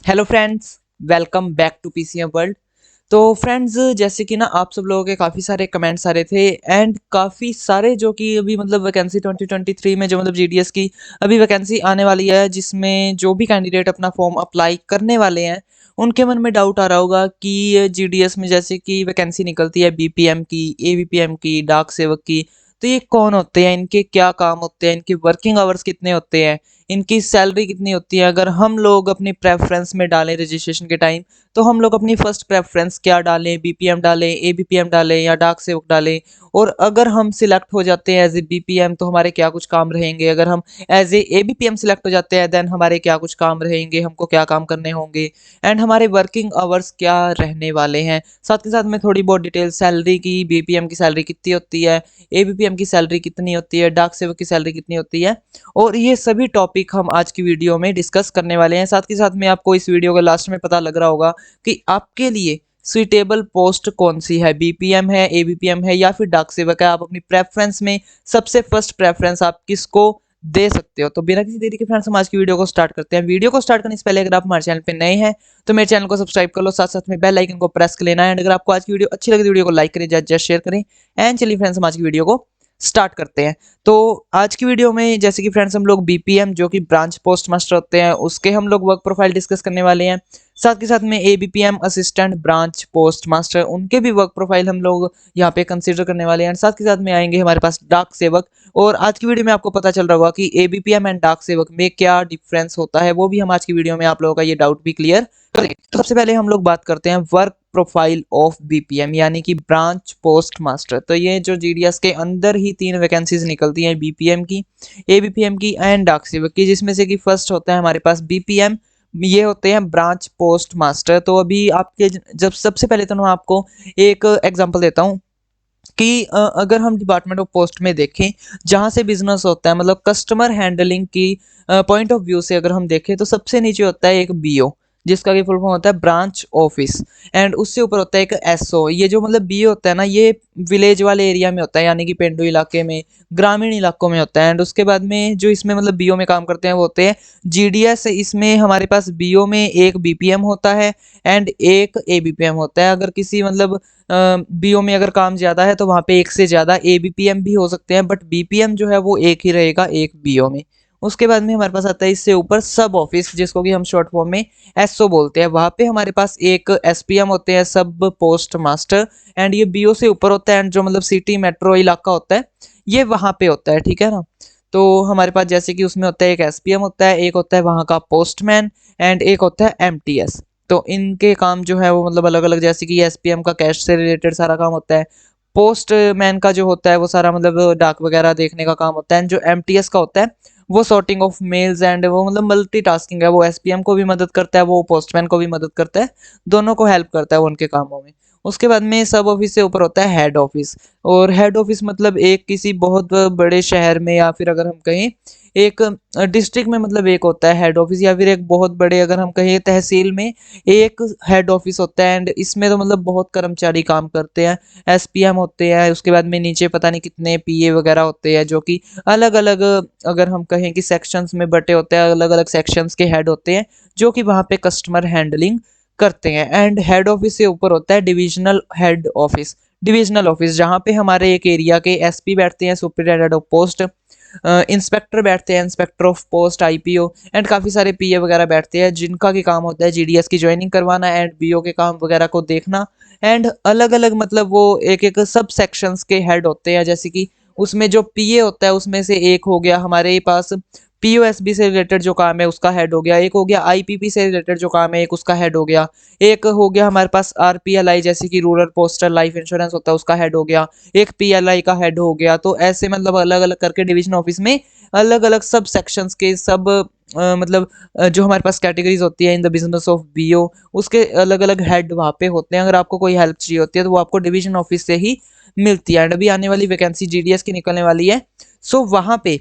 Hello friends, welcome back to PCM world. तो friends, जैसे कि ना आप सब लोगों के काफ़ी सारे कमेंट्स आ रहे थे एंड काफ़ी सारे जो कि अभी मतलब वैकेंसी 2023 में जो मतलब जीडीएस की अभी वैकेंसी आने वाली है, जिसमें जो भी कैंडिडेट अपना फॉर्म अप्लाई करने वाले हैं उनके मन में डाउट आ रहा होगा कि जीडीएस में जैसे कि वैकेंसी निकलती है बीपीएम की, एबीपीएम की, डाक सेवक की। तो ये कौन होते हैं, इनके क्या काम होते हैं, इनके वर्किंग आवर्स कितने होते हैं, इनकी सैलरी कितनी होती है। अगर हम लोग अपनी प्रेफरेंस में डालें रजिस्ट्रेशन के टाइम, तो हम लोग अपनी फर्स्ट प्रेफरेंस क्या डालें, बीपीएम डालें, एबीपीएम डालें या डाक सेवक डालें। और अगर हम सिलेक्ट हो जाते हैं एज ए बीपीएम तो हमारे क्या कुछ काम रहेंगे, अगर हम एज ए एबीपीएम सिलेक्ट हो जाते हैं देन हमारे क्या कुछ काम रहेंगे, हमको क्या काम करने होंगे एंड हमारे वर्किंग आवर्स क्या रहने वाले हैं। साथ के साथ में थोड़ी बहुत डिटेल सैलरी की, बीपीएम की सैलरी कितनी होती है, एबीपीएम की सैलरी कितनी होती है, डाक सेवक की सैलरी कितनी होती है। और ये सभी टॉपिक हम आज की वीडियो में डिस्कस करने वाले हैं। साथ के साथ में आपको इस वीडियो के लास्ट में पता लग रहा होगा कि आपके लिए सुइटेबल पोस्ट कौन सी है, बीपीएम है, एबीपीएम है या फिर डाक सेवक है। आप अपनी प्रेफरेंस में सबसे फर्स्ट प्रेफरेंस आप किसको दे सकते हो। तो बिना किसी देरी के फ्रेंड्स, हम आज की वीडियो को स्टार्ट करते हैं। वीडियो को स्टार्ट करने से पहले अगर आप हमारे चैनल पे नए हैं तो मेरे चैनल को सब्सक्राइब कर लो, साथ साथ में बेल आइकन को प्रेस कर लेना है। एंड अगर आपको आज की वीडियो अच्छी लगी तो वीडियो को लाइक करें, ज्यादा शेयर करें। एंड चलिए फ्रेंड्स, हम आज की वीडियो को स्टार्ट करते हैं। तो आज की वीडियो में जैसे कि फ्रेंड्स हम लोग बीपीएम जो कि ब्रांच पोस्ट मास्टर होते हैं उसके हम लोग वर्क प्रोफाइल डिस्कस करने वाले हैं। साथ के साथ में ABPM assistant branch post master उनके भी वर्क प्रोफाइल हम लोग यहाँ पे कंसीडर करने वाले हैं। साथ के साथ में आएंगे हमारे पास डाक सेवक। और आज की वीडियो में आपको पता चल रहा होगा कि एबीपीएम एंड डाक सेवक में क्या डिफरेंस होता है, वो भी हम आज की वीडियो में आप लोगों का ये डाउट भी क्लियर करेंगे। तो सबसे पहले हम लोग बात करते हैं वर्क प्रोफाइल ऑफ बीपीएम यानी कि ब्रांच पोस्ट मास्टर। तो ये जो जीडीएस के अंदर ही तीन वैकेंसीज निकलती हैं, बीपीएम की, एबीपीएम की एंड डाक सेवक की, जिसमें से कि फर्स्ट होता है हमारे पास बीपीएम। ये होते हैं ब्रांच पोस्ट मास्टर। तो अभी आपके जब सबसे पहले तो मैं आपको एक एग्जांपल देता हूँ कि अगर हम डिपार्टमेंट ऑफ पोस्ट में देखें जहाँ से बिजनेस होता है, मतलब कस्टमर हैंडलिंग की पॉइंट ऑफ व्यू से अगर हम देखें तो सबसे नीचे होता है एक बीओ, जिसका कि फुल फॉर्म होता है ब्रांच ऑफिस। एंड उससे ऊपर होता है एक एसओ। ये जो मतलब बीओ होता है ना, ये विलेज वाले एरिया में होता है, यानी कि पेंडू इलाके में, ग्रामीण इलाकों में होता है। एंड उसके बाद में जो इसमें मतलब बीओ में काम करते हैं वो होते हैं जीडीएस। इसमें हमारे पास बीओ में एक बीपीएम होता है एंड एक एबीपीएम होता है। अगर किसी मतलब बीओ में अगर काम ज़्यादा है तो वहाँ पे एक से ज़्यादा एबीपीएम भी हो सकते हैं, बट बीपीएम जो है वो एक ही रहेगा एक बीओ में। उसके बाद में हमारे पास आता है इससे ऊपर सब ऑफिस, जिसको कि हम शॉर्ट फॉर्म में एसओ बोलते हैं। वहाँ पे हमारे पास एक एसपीएम होते हैं, सब पोस्ट मास्टर। एंड ये बीओ से ऊपर होता है एंड जो मतलब सिटी मेट्रो इलाका होता है ये वहाँ पे होता है, ठीक है ना। तो हमारे पास जैसे कि उसमें होता है एक एसपीएम होता है, एक होता है वहाँ का पोस्टमैन एंड एक होता है एमटीएस। तो इनके काम जो है वो मतलब अलग अलग, जैसे कि एसपीएम का कैश से रिलेटेड सारा काम होता है, पोस्टमैन का जो होता है वो सारा मतलब डाक वगैरह देखने का काम होता है, जो एमटीएस का होता है वो सॉर्टिंग ऑफ मेल्स एंड वो मतलब मल्टीटास्किंग है। वो एसपीएम को भी मदद करता है, वो पोस्टमैन को भी मदद करता है, दोनों को हेल्प करता है वो उनके कामों में। उसके बाद में सब ऑफिस से ऊपर होता है हेड ऑफिस। और हेड ऑफिस मतलब एक किसी बहुत बड़े शहर में या फिर अगर हम कहें एक डिस्ट्रिक्ट में मतलब एक होता है हेड ऑफिस, या फिर एक बहुत बड़े अगर हम कहें तहसील में एक हेड ऑफिस होता है। एंड इसमें तो मतलब बहुत कर्मचारी काम करते हैं, एसपीएम होते हैं। उसके बाद में नीचे पता नहीं कितने पीए वगैरह होते हैं, जो कि अलग अलग अगर हम कहें कि सेक्शंस में बटे होते हैं, अलग अलग सेक्शंस के हेड होते हैं जो कि वहाँ पे कस्टमर हैंडलिंग करते हैं। एंड हेड ऑफिस से ऊपर होता है divisional head office. Divisional office जहाँ पे हमारे एक एरिया के एसपी बैठते हैं, सुपरिटेंडेंट ऑफ पोस्ट, इंस्पेक्टर बैठते हैं, inspector of post, IPO and काफ़ी सारे पीए वगैरह बैठते हैं, जिनका की काम होता है जीडीएस की ज्वाइनिंग करवाना एंड बीओ के काम वगैरह को देखना। एंड अलग अलग मतलब वो एक एक सब सेक्शंस के हेड होते हैं, जैसे कि उसमें जो पीए होता है उसमें से एक हो गया हमारे पास पीओएसबी से रिलेटेड जो काम है उसका हेड हो गया, एक हो गया आईपीपी से रिलेटेड जो काम है एक उसका हेड हो गया, एक हो गया हमारे पास आरपीएलआई जैसे कि रूरल पोस्टल लाइफ इंश्योरेंस होता है उसका हेड हो गया, एक पीएलआई का हेड हो गया। तो ऐसे मतलब अलग अलग करके डिवीजन ऑफिस में अलग अलग सब सेक्शंस के सब मतलब जो हमारे पास कैटेगरीज होती है in the business of BO, उसके अलग अलग हेड वहाँ पे होते हैं। अगर आपको कोई हेल्प चाहिए होती है तो वो आपको डिवीजन ऑफिस से ही मिलती है। एंड अभी आने वाली वैकेंसी जीडीएस की निकलने वाली है, सो वहाँ पे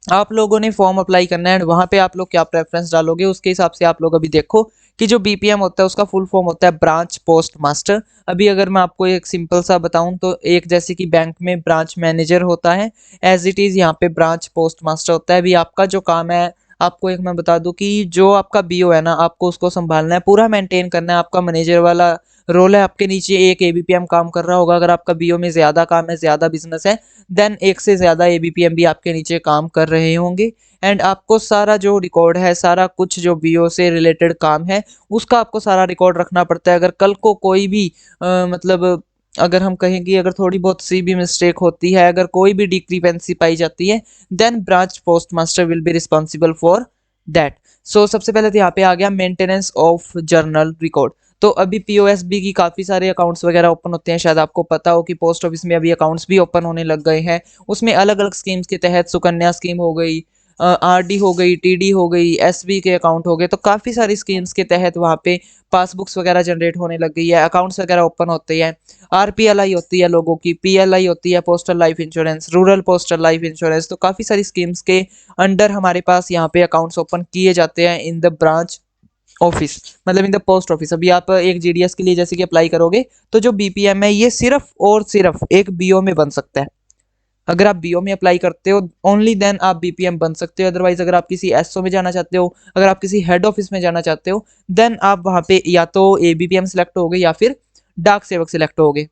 आप लोगों ने फॉर्म अप्लाई करना है एंड वहाँ पे आप लोग क्या प्रेफरेंस डालोगे उसके हिसाब से आप लोग अभी देखो कि जो बीपीएम होता है उसका फुल फॉर्म होता है ब्रांच पोस्ट मास्टर। अभी अगर मैं आपको एक सिंपल सा बताऊं तो एक जैसे कि बैंक में ब्रांच मैनेजर होता है, एज इट इज़ यहाँ पे ब्रांच पोस्ट मास्टर होता है। अभी आपका जो काम है आपको एक मैं बता दूं कि जो आपका बीओ है ना, आपको उसको संभालना है, पूरा मेंटेन करना है। आपका मैनेजर वाला रोल है, आपके नीचे एक एबीपीएम काम कर रहा होगा। अगर आपका बीओ में ज़्यादा काम है, ज़्यादा बिजनेस है, देन एक से ज़्यादा एबीपीएम भी आपके नीचे काम कर रहे होंगे। एंड आपको सारा जो रिकॉर्ड है, सारा कुछ जो बीओ से रिलेटेड काम है, उसका आपको सारा रिकॉर्ड रखना पड़ता है। अगर कल को कोई भी मतलब अगर हम कहें कि अगर थोड़ी बहुत सी भी मिस्टेक होती है, अगर कोई भी डिक्रीपेंसी पाई जाती है, then branch post master will be responsible for that. So सबसे पहले तो यहाँ पे आ गया मेंटेनेंस ऑफ जर्नल रिकॉर्ड। तो अभी पीओएसबी की काफ़ी सारे अकाउंट्स वगैरह ओपन होते हैं, शायद आपको पता हो कि पोस्ट ऑफिस में अभी अकाउंट्स भी ओपन होने लग गए हैं। उसमें अलग अलग स्कीम्स के तहत सुकन्या स्कीम हो गई, आरडी हो गई, टीडी हो गई, एसबी के अकाउंट हो गए, तो काफ़ी सारी स्कीम्स के तहत वहाँ पे पासबुक्स वगैरह जनरेट होने लग गई है, अकाउंट्स वगैरह ओपन होते हैं। आरपीएलआई होती है लोगों की, पीएलआई होती है postal life insurance, rural postal life insurance, तो काफ़ी सारी स्कीम्स के अंडर हमारे पास यहाँ पे अकाउंट्स ओपन किए जाते हैं इन द ब्रांच ऑफिस, मतलब इन द पोस्ट ऑफिस। अभी आप एक जीडीएस के लिए जैसे कि अप्लाई करोगे, तो जो बीपीएम है ये सिर्फ और सिर्फ एक बीओ में बन सकता है। अगर आप बीओ में अप्लाई करते हो, ओनली देन आप बीपीएम बन सकते हो। अदरवाइज अगर आप किसी एसओ में जाना चाहते हो, अगर आप किसी हेड ऑफिस में जाना चाहते हो, देन आप वहाँ पे या तो एबीपीएम सेलेक्ट होगे या फिर डाक सेवक सेलेक्ट होगे।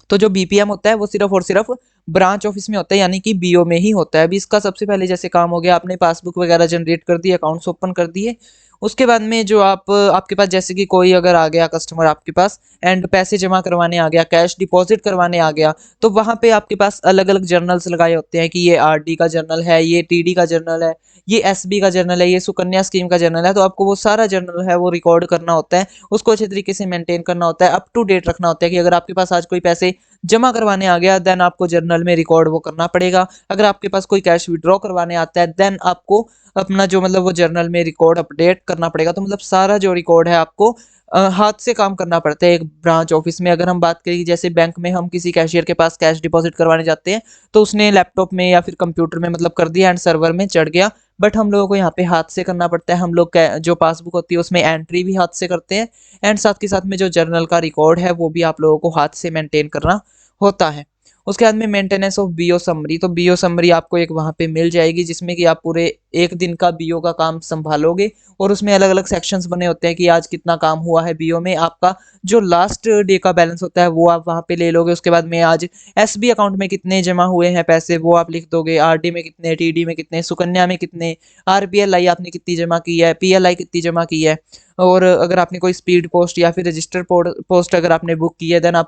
तो जो बीपीएम होता है वो सिर्फ और सिर्फ ब्रांच ऑफिस में होता है, यानी कि बीओ में ही होता है। अभी इसका सबसे पहले जैसे काम हो गया, आपने पासबुक वगैरह जनरेट कर दी, अकाउंट्स ओपन कर दिए। उसके बाद में जो आपके पास जैसे कि कोई अगर आ गया कस्टमर आपके पास एंड पैसे जमा करवाने आ गया, कैश डिपॉजिट करवाने आ गया, तो वहाँ पे आपके पास अलग अलग जर्नल्स लगाए होते हैं कि ये आरडी का जर्नल है, ये टीडी का जर्नल है, ये एसबी का जर्नल है, ये सुकन्या स्कीम का जर्नल है। तो आपको वो सारा जर्नल है वो रिकॉर्ड करना होता है, उसको अच्छे तरीके से मेंटेन करना होता है, अप टू डेट रखना होता है कि अगर आपके पास आज कोई पैसे जमा करवाने आ गया, देन आपको जर्नल में रिकॉर्ड वो करना पड़ेगा। अगर आपके पास कोई कैश विड्रॉ करवाने आता है, देन आपको अपना जो मतलब वो जर्नल में रिकॉर्ड अपडेट करना पड़ेगा। तो मतलब सारा जो रिकॉर्ड है आपको हाथ से काम करना पड़ता है एक ब्रांच ऑफिस में। अगर हम बात करें कि जैसे बैंक में हम किसी कैशियर के पास कैश डिपॉजिट करवाने जाते हैं, तो उसने लैपटॉप में या फिर कंप्यूटर में मतलब कर दिया एंड सर्वर में चढ़ गया, बट हम लोगों को यहाँ पे हाथ से करना पड़ता है। हम लोग जो पासबुक होती है उसमें एंट्री भी हाथ से करते हैं, एंड साथ के साथ में जो जर्नल का रिकॉर्ड है वो भी आप लोगों को हाथ से मेंटेन करना होता है। उसके बाद में मेंटेनेंस ऑफ बीओ समरी, तो बीओ समरी आपको एक वहाँ पे मिल जाएगी जिसमें कि आप पूरे एक दिन का बीओ का काम संभालोगे, और उसमें अलग अलग सेक्शंस बने होते हैं कि आज कितना काम हुआ है बीओ में। आपका जो लास्ट डे का बैलेंस होता है वो आप वहाँ पे ले लोगे। उसके बाद में आज एसबी अकाउंट में कितने जमा हुए हैं पैसे वो आप लिख दोगे, आरडी में कितने, टीडी में कितने, सुकन्या में कितने, आरपीएलआई आपने कितनी जमा की है, पीएलआई कितनी जमा की है, और अगर आपने कोई स्पीड पोस्ट या फिर रजिस्टर पोस्ट अगर आपने बुक की है, देन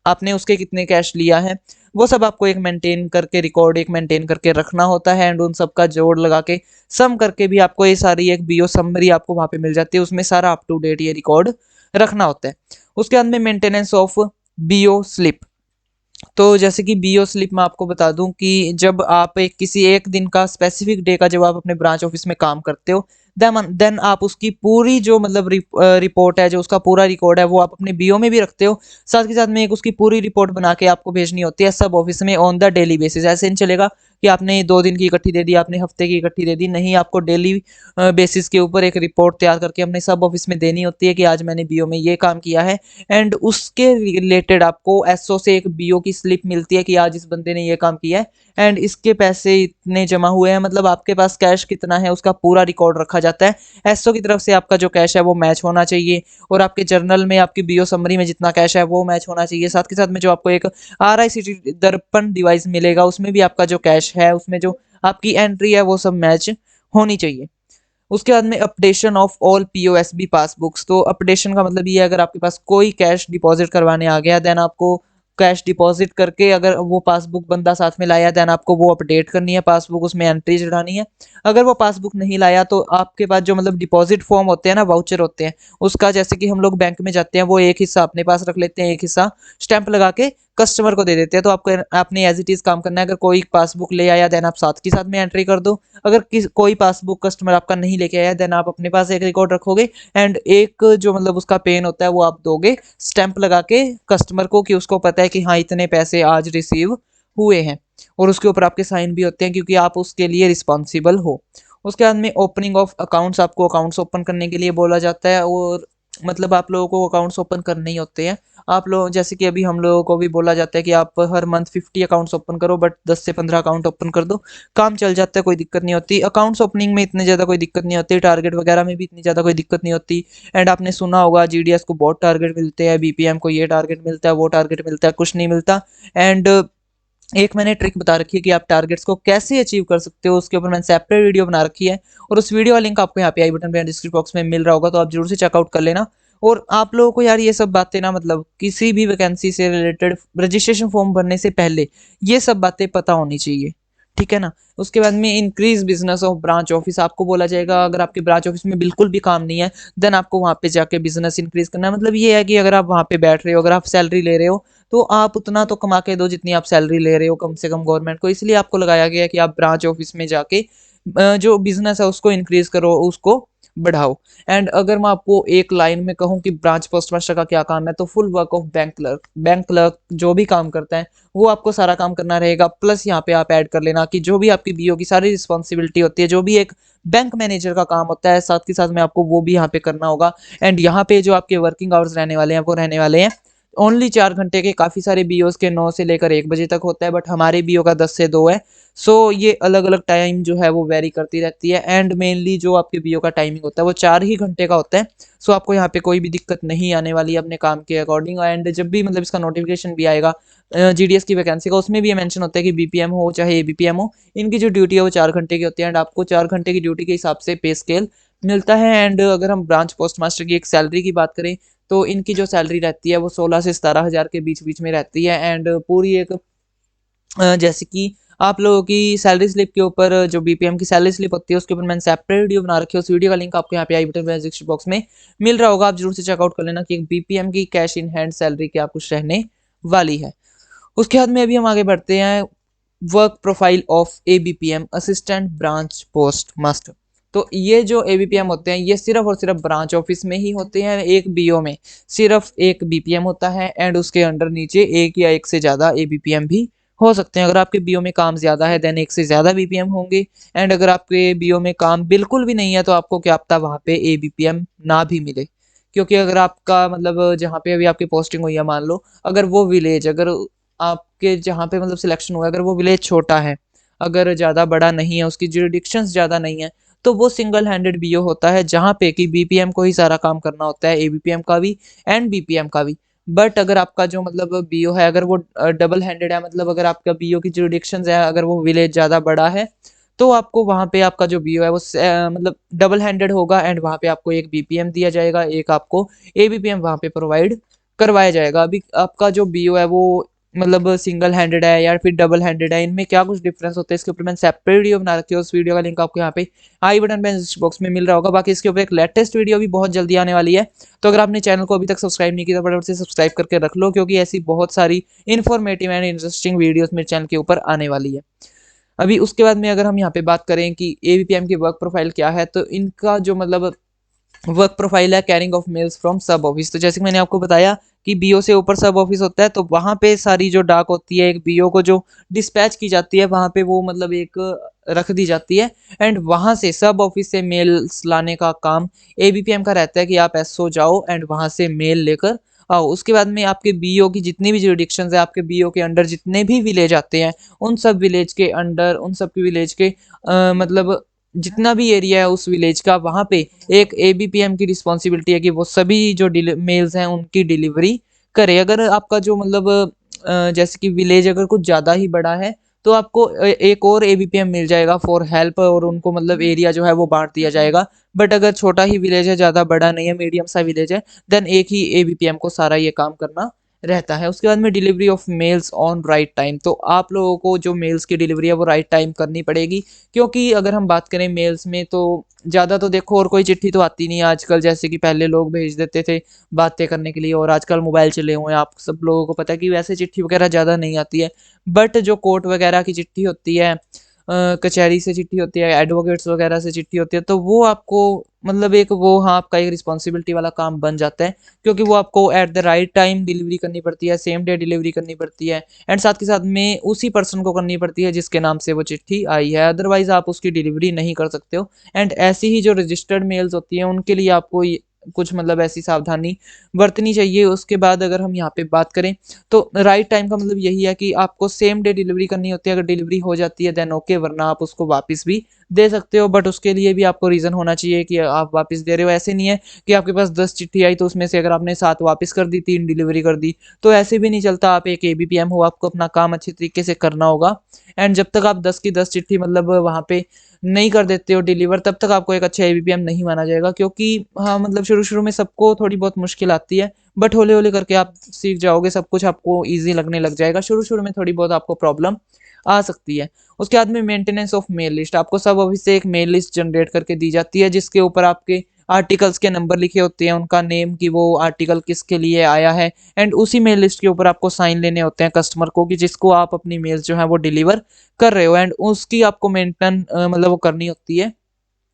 आपने उसके कितने कैश लिया है, वो सब आपको एक मेंटेन करके रिकॉर्ड एक मेंटेन करके रखना होता है। एंड उन सब का जोड़ लगा के सम करके भी आपको ये सारी एक बीओ समरी आपको वहाँ पे मिल जाती है, उसमें सारा अप टू डेट ये रिकॉर्ड रखना होता है। उसके बाद में मेंटेनेंस ऑफ बीओ स्लिप, तो जैसे कि बीओ स्लिप में आपको बता दूं कि जब आप किसी एक दिन का स्पेसिफिक डे का जब आप अपने ब्रांच ऑफिस में काम करते हो, देन आप उसकी पूरी जो मतलब रिपोर्ट है, जो उसका पूरा रिकॉर्ड है, वो आप अपने बीओ में भी रखते हो। साथ के साथ में एक उसकी पूरी रिपोर्ट बना के आपको भेजनी होती है सब ऑफिस में ऑन द डेली बेसिस। ऐसे नहीं चलेगा कि आपने 2 दिन की इकट्ठी दे दी, आपने हफ्ते की इकट्ठी दे दी, नहीं, आपको डेली बेसिस के ऊपर एक रिपोर्ट तैयार करके अपने सब ऑफिस में देनी होती है कि आज मैंने बीओ में ये काम किया है। एंड उसके रिलेटेड आपको एसओ से एक बीओ की स्लिप मिलती है कि आज इस बंदे ने ये काम किया है एंड इसके पैसे इतने जमा हुए हैं, मतलब आपके पास कैश कितना है उसका पूरा रिकॉर्ड रखा जाता है। एसओ की तरफ से आपका जो कैश है वो मैच होना चाहिए, और आपके जर्नल में आपकी बीओ समरी में जितना कैश है वो मैच होना चाहिए। साथ के साथ में जो आपको एक आरआईसीटी दर्पण डिवाइस मिलेगा, उसमें भी आपका जो कैश है, उसमें जो आपकी एंट्री है वो सब मैच होनी चाहिए। उसके बाद में अपडेशन ऑफ ऑल पीओएसबी पासबुक्स, तो अपडेशन का मतलब ये है अगर आपके पास कोई कैश डिपॉजिट करवाने आ गया, देन आपको कैश डिपॉजिट करके अगर वो पासबुक बंदा साथ में लाया, देन आपको वो अपडेट करनी है पासबुक, उसमें एंट्री चढ़ानी है। अगर वो पासबुक नहीं लाया तो आपके पास जो मतलब डिपॉजिट फॉर्म होते हैं ना, वाउचर होते हैं, उसका जैसे कि हम लोग बैंक में जाते हैं, वो एक हिस्सा अपने पास रख लेते हैं, एक हिस्सा स्टैंप लगा के कस्टमर को दे देते हैं। तो आपको आपने एज इट इज काम करना है, अगर कोई पासबुक ले आया देन आप साथ के साथ में एंट्री कर दो। अगर कोई पासबुक कस्टमर आपका नहीं लेके आया, देन आप अपने पास एक रिकॉर्ड रखोगे एंड एक जो मतलब उसका पेन होता है वो आप दोगे स्टैंप लगा के कस्टमर को, कि उसको पता है कि हाँ इतने पैसे आज रिसीव हुए हैं, और उसके ऊपर आपके साइन भी होते हैं क्योंकि आप उसके लिए रिस्पॉन्सिबल हो। उसके बाद में ओपनिंग ऑफ अकाउंट्स, आपको अकाउंट्स ओपन करने के लिए बोला जाता है, और मतलब आप लोगों को अकाउंट्स ओपन करने ही होते हैं। आप लोग जैसे कि अभी हम लोगों को भी बोला जाता है कि आप हर मंथ 50 अकाउंट्स ओपन करो, बट 10 से 15 अकाउंट ओपन कर दो, काम चल जाता है, कोई दिक्कत नहीं होती। अकाउंट्स ओपनिंग में इतने ज़्यादा कोई दिक्कत नहीं होती, टारगेट वगैरह में भी इतनी ज़्यादा कोई दिक्कत नहीं होती। एंड आपने सुना होगा जीडीएस को बहुत टारगेट मिलते हैं, बीपीएम को ये टारगेट मिलता है, वो टारगेट मिलता है, कुछ नहीं मिलता। एंड एक मैंने ट्रिक बता रखी है कि आप टारगेट्स को कैसे अचीव कर सकते हो, उसके ऊपर मैंने सेपरेट वीडियो बना रखी है, और उस वीडियो का लिंक आपको यहाँ पे आई बटन पे डिस्क्रिप्शन बॉक्स में मिल रहा होगा, तो आप जरूर से चेकआउट कर लेना। और आप लोगों को यार ये सब बातें ना, मतलब किसी भी वैकेंसी से रिलेटेड रजिस्ट्रेशन फॉर्म भरने से पहले ये सब बातें पता होनी चाहिए, ठीक है ना। उसके बाद में increase business of branch office आपको बोला जाएगा, अगर आपके ब्रांच ऑफिस में बिल्कुल भी काम नहीं है, देन आपको वहाँ पे जाके बिजनेस इंक्रीज करना है। मतलब ये है कि अगर आप वहाँ पे बैठ रहे हो, अगर आप सैलरी ले रहे हो, तो आप उतना तो कमा के दो जितनी आप सैलरी ले रहे हो कम से कम गवर्नमेंट को। इसलिए आपको लगाया गया है कि आप ब्रांच ऑफिस में जाके जो बिजनेस है उसको इंक्रीज करो, उसको बढ़ाओ। एंड अगर मैं आपको एक लाइन में कहूँ कि ब्रांच पोस्ट मास्टर का क्या काम है, तो full work of bank clerk. Bank clerk जो भी काम करता है वो आपको सारा काम करना रहेगा। प्लस यहाँ पे आप ऐड कर लेना कि जो भी आपकी बीओ की सारी रिस्पॉन्सिबिलिटी होती है, जो भी एक बैंक मैनेजर का काम होता है, साथ के साथ में आपको वो भी यहाँ पे करना होगा। एंड यहाँ पे जो आपके वर्किंग आवर्स रहने वाले हैं वो रहने वाले हैं ओनली 4 घंटे के। काफ़ी सारे बीओस के 9 से लेकर 1 बजे तक होता है, बट हमारे बीओ का 10 से 2 है। सो ये अलग अलग टाइम जो है वो वेरी करती रहती है। एंड मेनली जो आपके बीओ का टाइमिंग होता है वो 4 ही घंटे का होता है। सो आपको यहाँ पे कोई भी दिक्कत नहीं आने वाली है अपने काम के अकॉर्डिंग। एंड जब भी मतलब इसका नोटिफिकेशन भी आएगा जीडीएस की वैकेंसी का, उसमें भी ये मेंशन होता है कि बीपीएम हो चाहे एबीपीएम हो, इनकी जो ड्यूटी है वो 4 घंटे की होती है। एंड आपको 4 घंटे की ड्यूटी के हिसाब से पे स्केल मिलता है। एंड अगर हम ब्रांच पोस्ट मास्टर की एक सैलरी की बात करें, तो इनकी जो सैलरी रहती है वो 16 से 17 हज़ार के बीच बीच में रहती है। एंड पूरी एक जैसे कि आप लोगों की सैलरी स्लिप के ऊपर जो बीपीएम की सैलरी स्लिप होती है उसके ऊपर मैंने सेपरेट वीडियो बना रखी है। उस वीडियो का लिंक आपको यहाँ पे आई बटन डिस्क्रिप्शन बॉक्स में मिल रहा होगा, आप जरूर से चेकआउट कर लेना कि बीपीएम की कैश इन हैंड सैलरी क्या कुछ रहने वाली है। उसके बाद में अभी हम आगे बढ़ते हैं, work profile of ABPM assistant branch post master. तो ये जो एबीपीएम होते हैं ये सिर्फ और सिर्फ ब्रांच ऑफिस में ही होते हैं। एक बीओ में सिर्फ एक बीपीएम होता है, एंड उसके अंडर नीचे एक या एक से ज़्यादा एबीपीएम भी हो सकते हैं। अगर आपके बीओ में काम ज़्यादा है देन एक से ज़्यादा बीपीएम होंगे। एंड अगर आपके बीओ में काम बिल्कुल भी नहीं है तो आपको क्या पता वहाँ पे एबीपीएम ना भी मिले। क्योंकि अगर आपका मतलब जहाँ पे अभी आपकी पोस्टिंग हुई है, मान लो अगर वो विलेज, अगर आपके जहाँ पे मतलब सिलेक्शन हुआ है, अगर वो विलेज छोटा है, अगर ज़्यादा बड़ा नहीं है, उसकी जुरिडिक्शंस ज़्यादा नहीं है, तो वो सिंगल हैंडेड बीओ होता है, जहाँ पे कि बीपीएम को ही सारा काम करना होता है, एबीपीएम का भी एंड बीपीएम का भी। बट अगर आपका जो मतलब बीओ है अगर वो डबल हैंडेड है, मतलब अगर आपका बीओ की जुरिडिक्शंस है, अगर वो विलेज ज़्यादा बड़ा है, तो आपको वहाँ पे आपका जो बीओ है वो मतलब डबल हैंडेड होगा। एंड वहाँ पे आपको एक बीपीएम दिया जाएगा, एक आपको एबीपीएम वहाँ पे प्रोवाइड करवाया जाएगा। अभी आपका जो बीओ है वो मतलब सिंगल हैंडेड है या फिर डबल हैंडेड है, इनमें क्या कुछ डिफरेंस होता है इसके ऊपर मैंने सेपरेट वीडियो बना रखी है। उस वीडियो का लिंक आपको यहाँ पे आई बटन पे बॉक्स में मिल रहा होगा। बाकी इसके ऊपर एक लेटेस्ट वीडियो भी बहुत जल्दी आने वाली है, तो अगर आपने चैनल को अभी तक सब्सक्राइब नहीं किया तो फटाफट से सब्सक्राइब करके रख लो, क्योंकि ऐसी बहुत सारी इन्फॉर्मेटिव एंड इंटरेस्टिंग वीडियोस मेरे चैनल के ऊपर आने वाली है। अभी उसके बाद में अगर हम यहाँ पे बात करें कि एबीपीएम की वर्क प्रोफाइल क्या है, तो इनका जो मतलब वर्क प्रोफाइल है कैरिंग ऑफ मेल्स फ्रॉम सब ऑफिस। तो जैसे कि मैंने आपको बताया कि बीओ से ऊपर सब ऑफिस होता है, तो वहाँ पे सारी जो डाक होती है एक बीओ को जो डिस्पैच की जाती है वहाँ पे वो मतलब एक रख दी जाती है। एंड वहाँ से सब ऑफिस से मेल्स लाने का काम एबीपीएम का रहता है कि आप एसओ जाओ एंड वहाँ से मेल लेकर आओ। उसके बाद में आपके बीओ की जितनी भी जुरिडिक्शंस है, आपके बीओ के अंडर जितने भी विलेज आते हैं, उन सब विलेज के अंडर उन सब के विलेज के मतलब जितना भी एरिया है उस विलेज का, वहाँ पे एक एबीपीएम की रिस्पॉन्सिबिलिटी है कि वो सभी जो मेल्स हैं उनकी डिलीवरी करे। अगर आपका जो मतलब जैसे कि विलेज अगर कुछ ज़्यादा ही बड़ा है, तो आपको एक और एबीपीएम मिल जाएगा फॉर हेल्प, और उनको मतलब एरिया जो है वो बांट दिया जाएगा। बट अगर छोटा ही विलेज है, ज़्यादा बड़ा नहीं है, मीडियम सा विलेज है, देन एक ही एबीपीएम को सारा ये काम करना रहता है। उसके बाद में delivery of males on right time. तो आप लोगों को जो मेल्स की डिलीवरी है वो राइट टाइम करनी पड़ेगी, क्योंकि अगर हम बात करें मेल्स में तो ज़्यादा तो देखो और कोई चिट्ठी तो आती नहीं है आजकल, जैसे कि पहले लोग भेज देते थे बातें करने के लिए, और आजकल मोबाइल चले हुए हैं, आप सब लोगों को पता है कि वैसे चिट्ठी वगैरह ज़्यादा नहीं आती है। बट जो कोर्ट वगैरह की चिट्ठी होती है, कचहरी से चिट्ठी होती है, एडवोकेट्स वगैरह से चिट्ठी होती है, तो वो आपको मतलब एक वो हाँ आपका एक रिस्पॉन्सिबिलिटी वाला काम बन जाता है, क्योंकि वो आपको at the right time delivery करनी पड़ती है, सेम डे डिलीवरी करनी पड़ती है। एंड साथ के साथ में उसी पर्सन को करनी पड़ती है जिसके नाम से वो चिट्ठी आई है, अदरवाइज आप उसकी डिलीवरी नहीं कर सकते हो। एंड ऐसी ही जो रजिस्टर्ड मेल्स होती हैं उनके लिए आपको कुछ मतलब ऐसी सावधानी बरतनी चाहिए। उसके बाद अगर हम यहाँ पे बात करें तो राइट टाइम का मतलब यही है कि आपको सेम डे डिलीवरी करनी होती है। अगर डिलीवरी हो जाती है देन ओके, वरना आप उसको वापस भी दे सकते हो, बट उसके लिए भी आपको रीज़न होना चाहिए कि आप वापस दे रहे हो। ऐसे नहीं है कि आपके पास 10 चिट्ठी आई तो उसमें से अगर आपने 7 वापस कर दी, 3 डिलीवरी कर दी, तो ऐसे भी नहीं चलता। आप एक एबीपीएम हो, आपको अपना काम अच्छे तरीके से करना होगा। एंड जब तक आप 10 की 10 चिट्ठी मतलब वहाँ पे नहीं कर देते हो डिलीवर, तब तक आपको एक अच्छा एबीपीएम नहीं माना जाएगा। क्योंकि हाँ, मतलब शुरू-शुरू में सबको थोड़ी बहुत मुश्किल आती है, बट हौले-हौले करके आप सीख जाओगे, सब कुछ आपको ईज़ी लगने लग जाएगा। शुरू-शुरू में थोड़ी बहुत आपको प्रॉब्लम आ सकती है। उसके बाद में मेंटेनेंस ऑफ मेल लिस्ट, आपको सब ऑफिस से एक मेल लिस्ट जनरेट करके दी जाती है, जिसके ऊपर आपके आर्टिकल्स के नंबर लिखे होते हैं, उनका नेम कि वो आर्टिकल किसके लिए आया है, एंड उसी मेल लिस्ट के ऊपर आपको साइन लेने होते हैं कस्टमर को कि जिसको आप अपनी मेल्स जो है वो डिलीवर कर रहे हो, एंड उसकी आपको मेंटेन मतलब वो करनी होती है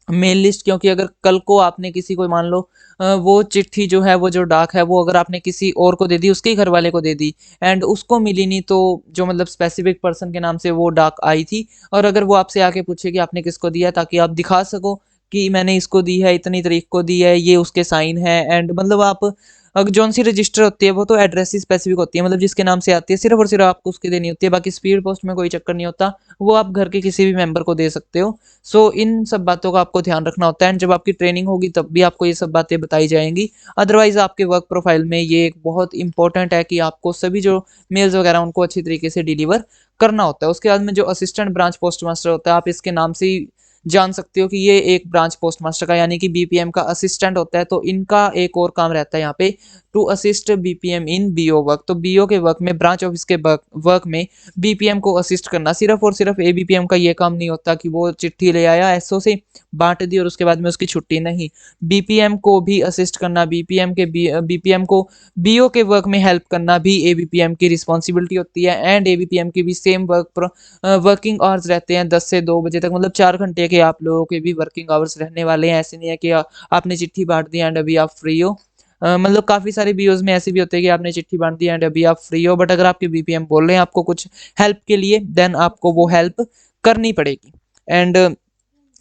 मेल लिस्ट। क्योंकि अगर कल को आपने किसी को मान लो वो चिट्ठी जो है, वो जो डाक है, वो अगर आपने किसी और को दे दी, उसके ही घर वाले को दे दी, एंड उसको मिली नहीं, तो जो मतलब स्पेसिफिक पर्सन के नाम से वो डाक आई थी, और अगर वो आपसे आके पूछे कि आपने किसको दिया है, ताकि आप दिखा सको कि मैंने इसको दी है, इतनी तारीख को दी है, ये उसके साइन है, एंड मतलब आप अगर जौन सी रजिस्टर होती है वो तो एड्रेस ही स्पेसिफिक होती है, मतलब जिसके नाम से आती है सिर्फ और सिर्फ आपको उसकी देनी होती है। बाकी स्पीड पोस्ट में कोई चक्कर नहीं होता, वो आप घर के किसी भी मेंबर को दे सकते हो। सो इन सब बातों का आपको ध्यान रखना होता है, एंड जब आपकी ट्रेनिंग होगी तब भी आपको ये सब बातें बताई जाएंगी। अदरवाइज आपके वर्क प्रोफाइल में ये एक बहुत इंपॉर्टेंट है कि आपको सभी जो मेल्स वगैरह उनको अच्छी तरीके से डिलीवर करना होता है। उसके बाद में जो असिस्टेंट ब्रांच पोस्ट मास्टर होता है, आप इसके नाम से ही जान सकते हो कि ये एक ब्रांच पोस्ट मास्टर का यानी कि बीपीएम का असिस्टेंट होता है। तो इनका एक और काम रहता है यहाँ पे, to assist BPM in BO work. तो बीओ के वर्क में, ब्रांच ऑफिस के वर्क में बीपीएम को असिस्ट करना। सिर्फ और सिर्फ एबीपीएम का ये काम नहीं होता कि वो चिट्ठी ले आया एसओ से बांट दी और उसके बाद में उसकी छुट्टी, नहीं, बीपीएम को भी असिस्ट करना, बीपीएम को बीओ के वर्क में हेल्प करना भी एबीपीएम की रिस्पॉन्सिबिलिटी होती है। एंड एबीपीएम की भी सेम वर्किंग आवर्स रहते हैं 10 से 2 बजे तक, मतलब 4 घंटे के आप लोगों के भी वर्किंग आवर्स रहने वाले हैं। ऐसे नहीं है कि आपने चिट्ठी बांट दी एंड अभी आप फ्री हो। मतलब काफ़ी सारे बीओज़ में ऐसे भी होते हैं कि आपने चिट्ठी बाँट दी एंड अभी आप फ्री हो, बट अगर आपके बीपीएम बोल रहे हैं आपको कुछ हेल्प के लिए, देन आपको वो हेल्प करनी पड़ेगी। एंड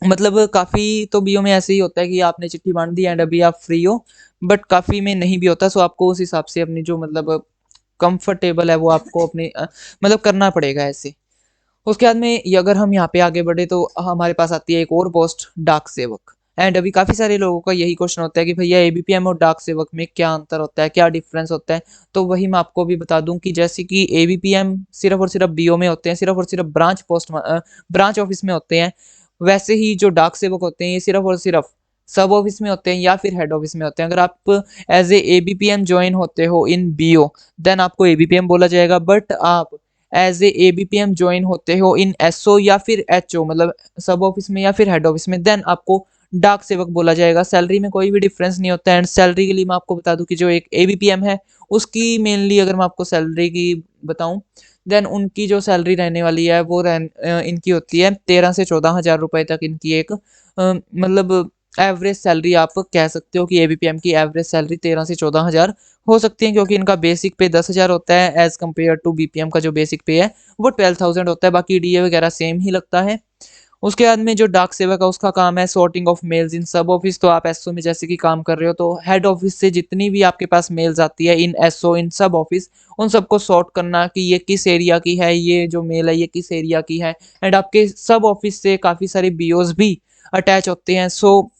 मतलब काफ़ी तो बीओ में ऐसे ही होता है कि आपने चिट्ठी बाँट दी एंड अभी आप फ्री हो, बट काफ़ी में नहीं भी होता। सो आपको उस हिसाब से अपनी जो मतलब कंफर्टेबल है वो आपको अपने मतलब करना पड़ेगा ऐसे। उसके बाद में अगर हम यहाँ पे आगे बढ़े तो हमारे पास आती है एक और पोस्ट, डाक सेवक। एंड अभी काफ़ी सारे लोगों का यही क्वेश्चन होता है कि भैया एबीपीएम और डाक सेवक में क्या अंतर होता है, क्या डिफरेंस होता है। तो वही मैं आपको भी बता दूं कि जैसे कि एबीपीएम सिर्फ और सिर्फ बीओ में होते हैं, सिर्फ और सिर्फ ब्रांच ऑफिस में होते हैं, वैसे ही जो डाक सेवक होते हैं ये सिर्फ और सिर्फ सब ऑफिस में होते हैं या फिर हेड ऑफिस में होते हैं। अगर आप एज ए एबीपीएम ज्वाइन होते हो इन बीओ, देन आपको एबीपीएम बोला जाएगा, बट आप एज ए एबीपीएम ज्वाइन होते हो इन एसओ या फिर एचओ, मतलब सब ऑफिस में या फिर हेड ऑफिस में, देन आपको डाक सेवक बोला जाएगा। सैलरी में कोई भी डिफरेंस नहीं होता है। एंड सैलरी के लिए मैं आपको बता दूं कि जो एक एबीपीएम है उसकी मेनली अगर मैं आपको सैलरी की बताऊं, देन उनकी जो सैलरी रहने वाली है वो इनकी होती है 13 से 14 हज़ार रुपए तक। इनकी एक मतलब एवरेज सैलरी आप कह सकते हो कि एबीपीएम की एवरेज सैलरी 13 से 14 हज़ार हो सकती है, क्योंकि इनका बेसिक पे 10 हज़ार होता है एज कम्पेयर टू बीपीएम का जो बेसिक पे है वो 12,000 होता है। बाकी डीए वगैरह सेम ही लगता है। उसके बाद में जो डाक सेवक है उसका काम है सॉर्टिंग ऑफ मेल्स इन सब ऑफिस। तो आप एसओ में जैसे कि काम कर रहे हो, तो हेड ऑफिस से जितनी भी आपके पास मेल्स आती है इन एसओ इन सब ऑफिस, उन सबको सॉर्ट करना कि ये किस एरिया की है, ये जो मेल है ये किस एरिया की है। एंड आपके सब ऑफिस से काफ़ी सारे बीओज भी अटैच होते हैं। सो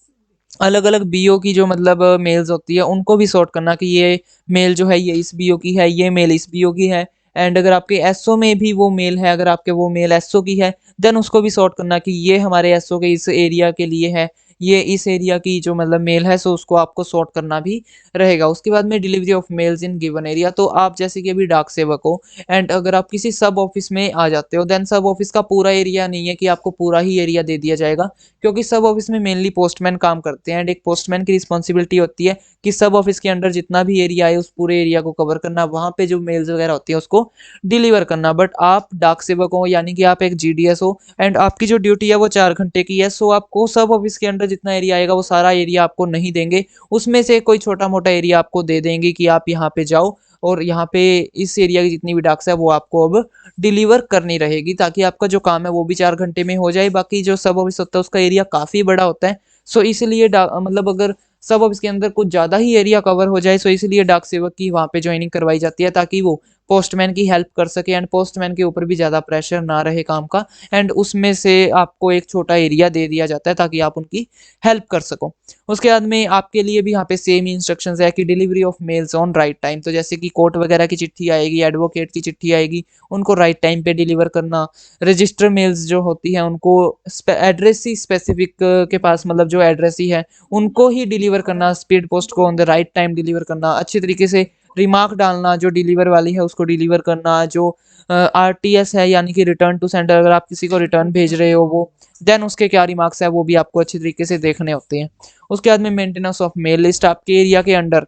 अलग अलग बीओ की जो मतलब मेल्स होती है उनको भी सॉर्ट करना कि ये मेल जो है ये इस बीओ की है, ये मेल इस बीओ की है। एंड अगर आपके एसओ में भी वो मेल है, अगर आपके वो मेल एसओ की है, देन उसको भी सॉर्ट करना कि ये हमारे एसओ के इस एरिया के लिए है, ये इस एरिया की जो मतलब मेल है, सो उसको आपको सॉर्ट करना भी रहेगा। उसके बाद में delivery of males in given area. तो आप जैसे कि अभी डाक सेवक हो एंड अगर आप किसी सब ऑफिस में आ जाते हो, देन सब ऑफिस का पूरा एरिया नहीं है कि आपको पूरा ही एरिया दे दिया जाएगा, क्योंकि सब ऑफिस में मेनली पोस्टमैन काम करते हैं। एंड एक पोस्टमैन की रिस्पॉन्सिबिलिटी होती है कि सब ऑफिस के अंडर जितना भी एरिया है उस पूरे एरिया को कवर करना, वहाँ पे जो मेल्स वगैरह होती है उसको डिलीवर करना। बट आप डाक सेवक हो यानी कि आप एक जीडीएस हो एंड आपकी जो ड्यूटी है वो 4 घंटे की है। सो आपको सब ऑफिस के अंडर जितना एरिया आएगा वो सारा एरिया आपको नहीं देंगे, उसमें से कोई छोटा मोटा एरिया आपको दे देंगे कि आप यहाँ पे जाओ और यहाँ पे इस एरिया की जितनी भी डाक्स है वो आपको अब डिलीवर करनी रहेगी, ताकि आपका जो काम है वो भी 4 घंटे में हो जाए। बाकी जो सब ऑफिस होता है उसका एरिया काफ़ी बड़ा होता है। सो इसलिए मतलब अगर सब ऑफिस के अंदर कुछ ज़्यादा ही एरिया कवर हो जाए, सो इसलिए डाक सेवक की वहाँ पे ज्वाइनिंग करवाई जाती है ताकि वो पोस्टमैन की हेल्प कर सके एंड पोस्टमैन के ऊपर भी ज़्यादा प्रेशर ना रहे काम का, एंड उसमें से आपको एक छोटा एरिया दे दिया जाता है ताकि आप उनकी हेल्प कर सको। उसके बाद में आपके लिए भी यहाँ पे सेम इंस्ट्रक्शंस है कि delivery of males on right time, तो जैसे कि कोर्ट वगैरह की चिट्ठी आएगी, एडवोकेट की चिट्ठी आएगी, उनको राइट टाइम पे डिलीवर करना। रजिस्टर मेल्स जो होती हैं उनको एड्रेस ही स्पेसिफिक के पास, मतलब जो एड्रेस ही है उनको ही डिलीवर करना, स्पीड पोस्ट को on the right time deliver करना, अच्छी तरीके से रिमार्क डालना, जो डिलीवर वाली है उसको डिलीवर करना, जो आरटीएस है यानी कि रिटर्न टू सेंडर, अगर आप किसी को रिटर्न भेज रहे हो वो देन उसके क्या रिमार्क्स है वो भी आपको अच्छी तरीके से देखने होते हैं। उसके बाद में मेंटेनेंस ऑफ मेल लिस्ट, आपके एरिया के अंडर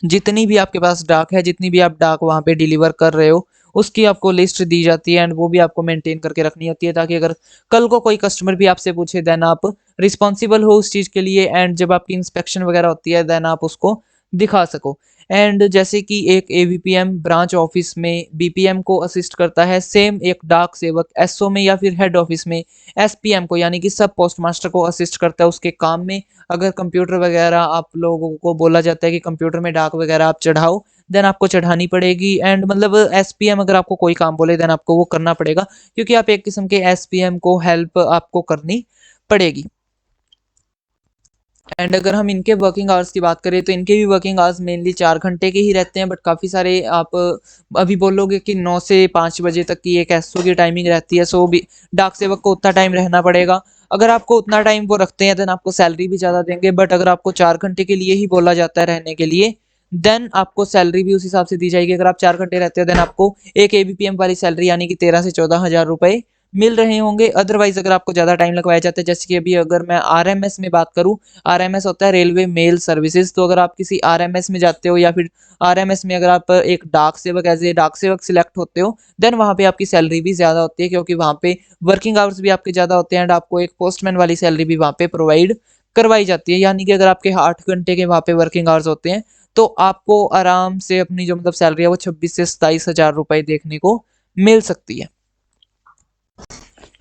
जितनी भी आपके पास डाक है, जितनी भी आप डाक वहाँ पे डिलीवर कर रहे हो उसकी आपको लिस्ट दी जाती है एंड वो भी आपको मेंटेन करके रखनी होती है ताकि अगर कल को कोई कस्टमर भी आपसे पूछे देन आप रिस्पॉन्सिबल हो उस चीज़ के लिए, एंड जब आपकी इंस्पेक्शन वगैरह होती है देन आप उसको दिखा सको। एंड जैसे कि एक एवीपीएम ब्रांच ऑफिस में बीपीएम को असिस्ट करता है, सेम एक डाक सेवक एसओ में या फिर हेड ऑफिस में एसपीएम को यानी कि सब पोस्ट मास्टर को असिस्ट करता है उसके काम में। अगर कंप्यूटर वगैरह आप लोगों को बोला जाता है कि कंप्यूटर में डाक वगैरह आप चढ़ाओ, देन आपको चढ़ानी पड़ेगी, एंड मतलब एसपीएम अगर आपको कोई काम बोले देन आपको वो करना पड़ेगा, क्योंकि आप एक किस्म के एसपीएम को हेल्प आपको करनी पड़ेगी। एंड अगर हम इनके वर्किंग आवर्स की बात करें तो इनके भी वर्किंग आवर्स मेनली 4 घंटे के ही रहते हैं, बट काफ़ी सारे आप अभी बोलोगे कि 9 से 5 बजे तक की एक एसओ की टाइमिंग रहती है, सो भी डाक सेवक को उतना टाइम रहना पड़ेगा। अगर आपको उतना टाइम वो रखते हैं देन आपको सैलरी भी ज़्यादा देंगे, बट अगर आपको 4 घंटे के लिए ही बोला जाता है रहने के लिए देन आपको सैलरी भी उस हिसाब से दी जाएगी। अगर आप 4 घंटे रहते हो देन आपको एक एबीपीएम वाली सैलरी यानी कि 13 से 14 हज़ार रुपए मिल रहे होंगे। अदरवाइज अगर आपको ज़्यादा टाइम लगवाया जाता है, जैसे कि अभी अगर मैं आरएमएस में बात करूँ, आरएमएस होता है रेलवे मेल सर्विसेज, तो अगर आप किसी आरएमएस में जाते हो या फिर आरएमएस में अगर आप एक डाक सेवक एज ए डाक सेवक सिलेक्ट होते हो देन वहाँ पे आपकी सैलरी भी ज़्यादा होती है, क्योंकि वहाँ पे वर्किंग आवर्स भी आपके ज़्यादा होते हैं एंड आपको एक पोस्टमैन वाली सैलरी भी वहाँ पे प्रोवाइड करवाई जाती है। यानी कि अगर आपके 8 घंटे के वहाँ पे वर्किंग आवर्स होते हैं तो आपको आराम से अपनी जो मतलब सैलरी है वो 26 से 27 हज़ार रुपए देखने को मिल सकती है।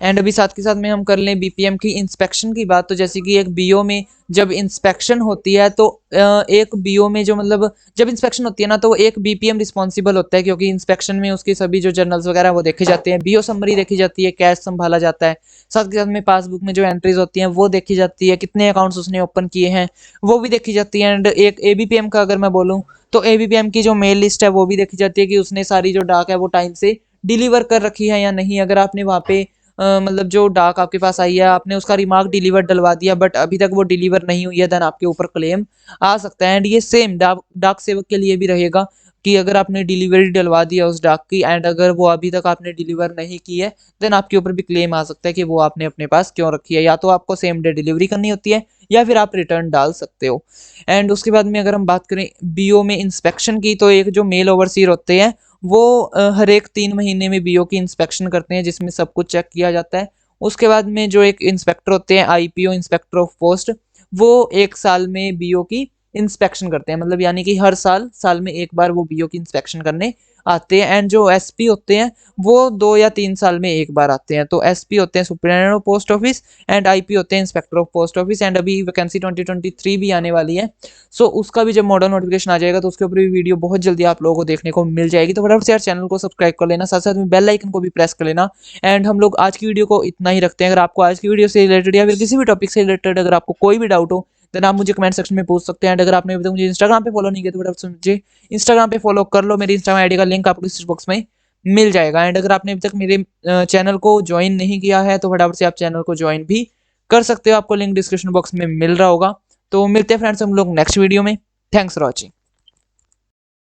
एंड अभी साथ के साथ में हम कर लें बीपीएम की इंस्पेक्शन की बात, तो जैसे कि एक बीओ में जब इंस्पेक्शन होती है तो एक बीओ में जो मतलब जब इंस्पेक्शन होती है ना तो एक बीपीएम रिस्पॉन्सिबल होता है, क्योंकि इंस्पेक्शन में उसके सभी जो जर्नल्स वगैरह वो देखे जाते हैं, बीओ समरी देखी जाती है, कैश संभाला जाता है, साथ के साथ में पासबुक में जो एंट्रीज होती हैं वो देखी जाती है, कितने अकाउंट्स उसने ओपन किए हैं वो भी देखी जाती है। एंड एक एबीपीएम का अगर मैं बोलूँ तो एबीपीएम की जो मेल लिस्ट है वो भी देखी जाती है कि उसने सारी जो डाक है वो टाइम से डिलीवर कर रखी है या नहीं। अगर आपने वहाँ पे मतलब जो डाक आपके पास आई है आपने उसका रिमार्क डिलीवर डलवा दिया बट अभी तक वो डिलीवर नहीं हुई है देन आपके ऊपर क्लेम आ सकता है। एंड ये सेम डाक सेवक के लिए भी रहेगा कि अगर आपने डिलीवरी डलवा दिया उस डाक की एंड अगर वो अभी तक आपने डिलीवर नहीं की है देन आपके ऊपर भी क्लेम आ सकता है कि वो आपने अपने पास क्यों रखी है, या तो आपको सेम डे डिलीवरी करनी होती है या फिर आप रिटर्न डाल सकते हो। एंड उसके बाद में अगर हम बात करें बीओ में इंस्पेक्शन की, तो एक जो मेल ओवरसीयर होते हैं वो हर एक 3 महीने में बीओ की इंस्पेक्शन करते हैं जिसमें सब कुछ चेक किया जाता है। उसके बाद में जो एक इंस्पेक्टर होते हैं आईपीओ इंस्पेक्टर ऑफ पोस्ट, वो 1 साल में बीओ की इंस्पेक्शन करते हैं, मतलब यानी कि हर साल में एक बार वो बीओ की इंस्पेक्शन करने आते हैं। एंड जो एसपी होते हैं वो 2 या 3 साल में एक बार आते हैं। तो एसपी होते हैं superintendent of post office and IP होते हैं inspector of post office. And अभी वैकेंसी 2023 भी आने वाली है, सो उसका भी जब मॉडल नोटिफिकेशन आ जाएगा तो उसके ऊपर भी वीडियो बहुत जल्दी आप लोगों को देखने को मिल जाएगी। तो फटाफट से यार चैनल को सब्सक्राइब कर लेना, साथ साथ में बेल आइकन को भी प्रेस कर लेना। एंड हम लोग आज की वीडियो को इतना ही रखते हैं। अगर आपको आज की वीडियो से रिलेटेड या फिर किसी भी टॉपिक से रिलेटेड अगर आपको कोई भी डाउट हो देन आप मुझे कमेंट सेक्शन में पूछ सकते हैं। एंड अगर आपने अभी तक मुझे इंस्टाग्राम पे फॉलो नहीं किया तो फटाफट से मुझे इंस्टाग्राम पे फॉलो कर लो, मेरी इंस्टाग्राम आईडी का लिंक आपको डिस्क्रिप्शन बॉक्स में मिल जाएगा। एंड अगर आपने अभी तक मेरे चैनल को ज्वाइन नहीं किया है तो फटाफट से आप चैनल को ज्वाइन भी कर सकते हो, आपको लिंक डिस्क्रिप्शन बॉक्स में मिल रहा होगा। तो मिलते हैं फ्रेंड्स हम लोग नेक्स्ट वीडियो में। Thanks for watching.